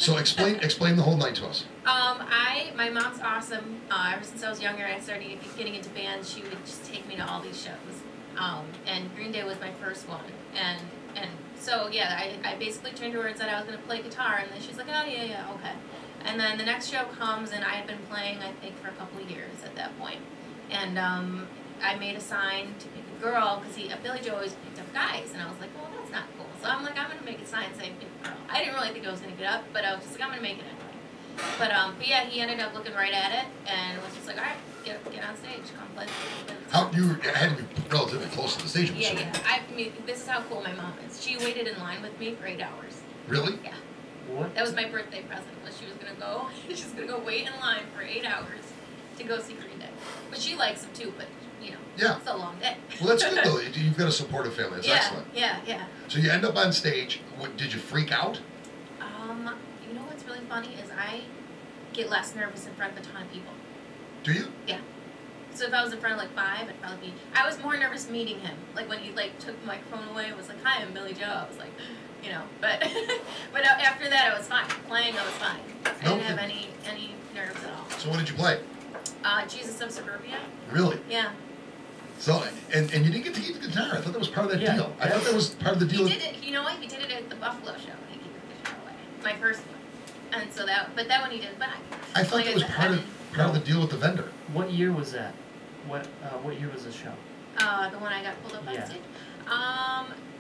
So explain the whole night to us. My mom's awesome. Ever since I was younger, I started getting into bands. She would just take me to all these shows. And Green Day was my first one. And so, yeah, I basically turned to her and said I was going to play guitar. And then she's like, oh, yeah, okay. And then the next show comes, and I had been playing, I think, for a couple of years at that point. And I made a sign to pick a girl, because Billy Joe always picked up guys. And I was like, well, that's not cool. So I'm like, I'm going to make a sign saying pick a girl. I didn't really think I was going to get up, but I was just like, I'm going to make it anyway. But yeah, he ended up looking right at it and was just like, all right, get on stage, come play. You had to be relatively close to the stage. Yeah. I mean, this is how cool my mom is. She waited in line with me for 8 hours. Really? Yeah. What? That was my birthday present. Was she was gonna go. She's gonna go wait in line for 8 hours to go see Green Day. But she likes them too. But you know, yeah, it's a long day. Well, that's good though. You've got a supportive family. That's excellent. Yeah. So you end up on stage. Did you freak out? You know what's really funny is I get less nervous in front of a ton of people. Do you? Yeah. So if I was in front of like 5, I'd probably be. I was more nervous meeting him. Like when he took the microphone away, it was like, "Hi, I'm Billy Joe." I was like, you know, but but after that, I was fine. Playing, I was fine. I didn't have any nerves at all. So what did you play? Jesus of Suburbia. Really? Yeah. So and you didn't get to keep the guitar. I thought that was part of that deal. I thought that was part of the deal. He did it. You know what? He did it at the Buffalo show. He gave the guitar away. My first one. And so that one he did back. I thought that was part of the deal with the vendor. What year was that? What year was the show? The one I got pulled up on stage.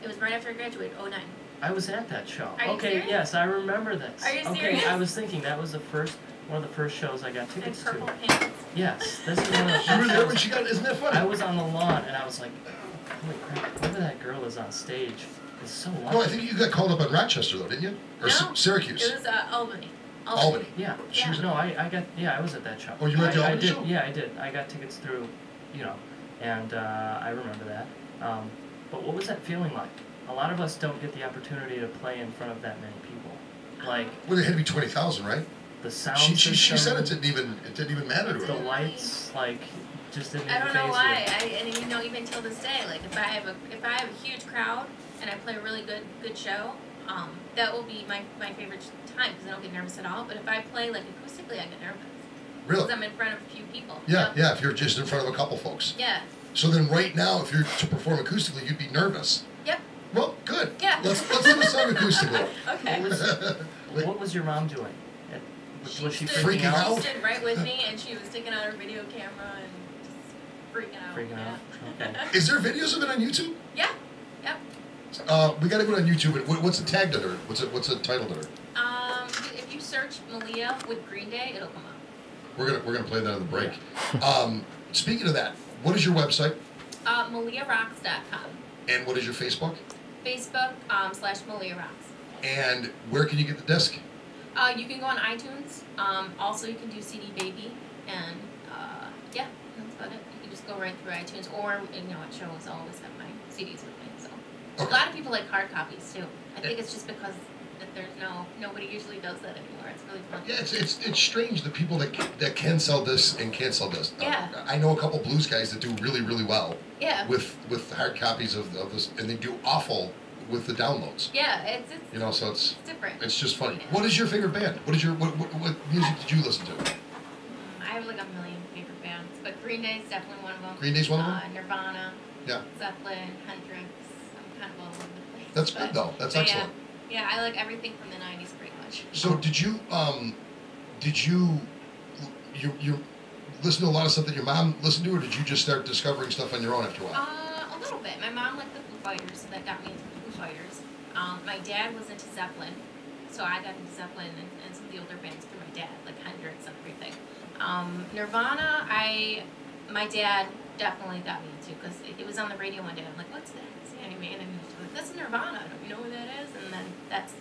It was right after I graduated, 2009. I was at that show. Are you serious? Yes, I remember this. Are you serious? I was thinking that was one of the first shows I got tickets to. And purple pants. Yes, this is one of the first You were there when shows. she got. Isn't that funny? I was on the lawn and I was like, holy crap! Whoever that girl is on stage is so lucky. No, I think you got called up on Rochester though, didn't you? Or No, Syracuse. It was Albany. Albany. Yeah. Yeah. No, I was at that show. Oh, you were at the Albany show? Yeah, I did. I got tickets through, and I remember that. But what was that feeling like? A lot of us don't get the opportunity to play in front of that many people. Like, well, it had to be 20,000, right? The sound She system, said it didn't even matter to her. the lights, like, just didn't I even don't know faze why. you. And even till this day, like if I have a huge crowd and I play a really good show, that will be my favorite time because I don't get nervous at all. But if I play like acoustically, I get nervous. Really? Because I'm in front of a few people. Yeah. If you're just in front of a couple folks. Yeah. So then, right now, if you're to perform acoustically, you'd be nervous. Yep. Well, good. Yeah. Let's do a song acoustically. Okay. What was your mom doing? Was she freaking out? She stood right with me, and she was taking out her video camera and just freaking out. Freaking out. Okay. Is there videos of it on YouTube? Yeah. Yep. We gotta go on YouTube. What's the tag to her? What's the title to her? If you search Melia with Green Day, it'll come up. We're gonna play that on the break. Speaking of that, what is your website? MeliaRocks.com. And what is your Facebook? Facebook /MeliaRocks. And where can you get the disc? You can go on iTunes. Also, you can do CD Baby, and yeah, that's about it. You can just go right through iTunes, or at shows I always have my CDs with me. So okay. A lot of people like hard copies too. I think it's just because that there's nobody usually does that anymore. It's really fun. Yeah, it's strange the people that can sell this and can't sell this. Yeah. I know a couple blues guys that do really really well. Yeah. With hard copies of this, and they do awful with the downloads. Yeah, it's so it's different. It's just funny. What is your favorite band? What music did you listen to? I have like a million favorite bands, but Green Day is definitely one of them. Green Day's one of them? Nirvana. Yeah. Zeppelin, Hendrix. I'm kind of all over the place. That's good though. That's excellent. Yeah, I like everything from the 90s pretty much. So did you listen to a lot of stuff that your mom listened to, or did you just start discovering stuff on your own after a while? A little bit. My mom liked the Foo Fighters, so that got me into the Foo Fighters. My dad was into Zeppelin, so I got into Zeppelin and some of the older bands through my dad, like Hendrix and everything. Nirvana, my dad definitely got me into because it was on the radio one day. I'm like, what's that? And he was like, that's Nirvana. Don't you know what that is? And then that's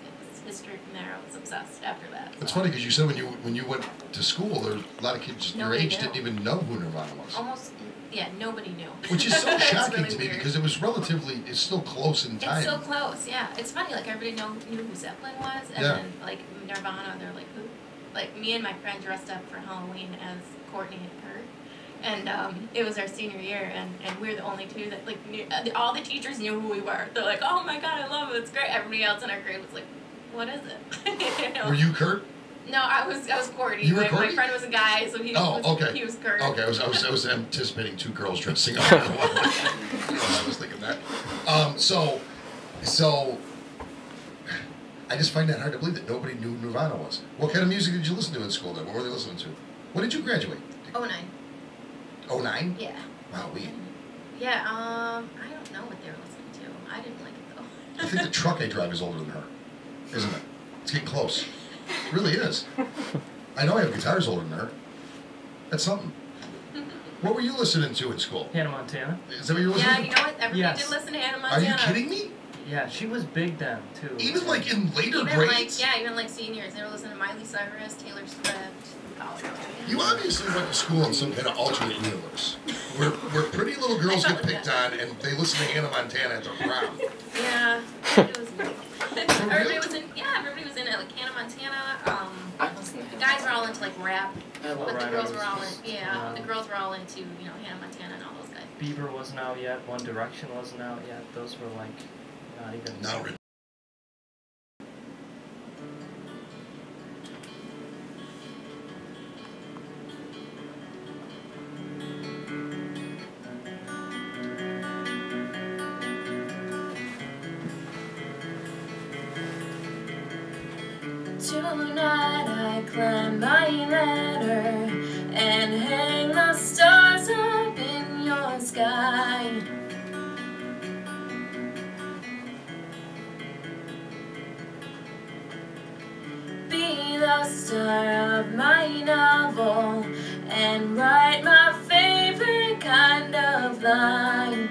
history from there. I was obsessed after that. It's funny because you said when you went to school, there were a lot of kids your age didn't even know who Nirvana was. Almost, yeah, nobody knew. Which is so shocking really to me weird. because it's still close in time. It's so close, yeah. It's funny, like everybody knew who Zeppelin was, and then like Nirvana, they're like, who? Like me and my friend dressed up for Halloween as Courtney and Kurt. And it was our senior year, and we were the only two that, like, knew, all the teachers knew who we were. They're like, oh my god, I love it, it's great. Everybody else in our grade was like, what is it? Were you Kurt? No, I was Courtney. You were my Courtney? friend was a guy, so he okay. he was Kurt. Okay, I was anticipating two girls dressing up. I was thinking that. So, I just find that hard to believe that nobody knew who Nirvana was. What kind of music did you listen to in school then? What were they listening to? When did you graduate? 09. 09? Yeah. Wow, Yeah, I don't know what they were listening to. I didn't like it though. I think the truck I drive is older than her, isn't it? It's getting close. It really is. I know I have guitars older than her. That's something. What were you listening to in school? Hannah Montana. Is that what you were listening to? Yeah, you know what? Everybody Yes. did listen to Hannah Are Montana. you kidding me? Yeah, she was big then too. Even like in later Even grades? even like seniors. They were listening to Miley Cyrus, Taylor Swift, college. You obviously went to school in some kind of alternate universe where pretty little girls get picked on and they listen to Hannah Montana at the prom. Yeah, it was. Everybody was in it, like Hannah Montana. The guys were all into like rap, but the girls were all the girls were all into Hannah Montana and all those guys. Bieber wasn't out yet. One Direction wasn't out yet. Those were like not even. Now, Tonight I climb my ladder and hang the stars up in your sky. Be the star of my novel and write my favorite kind of line.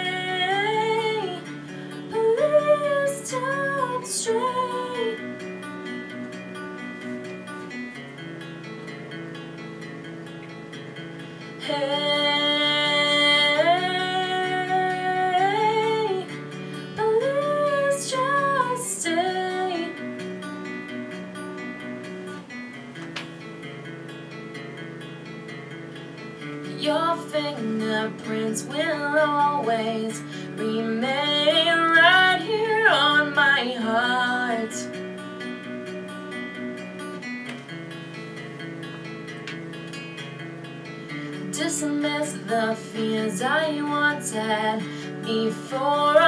Hey, please don't stray. Hey, please just stay. Your fingerprints will always remain right here on my heart. Dismiss the fears I once had before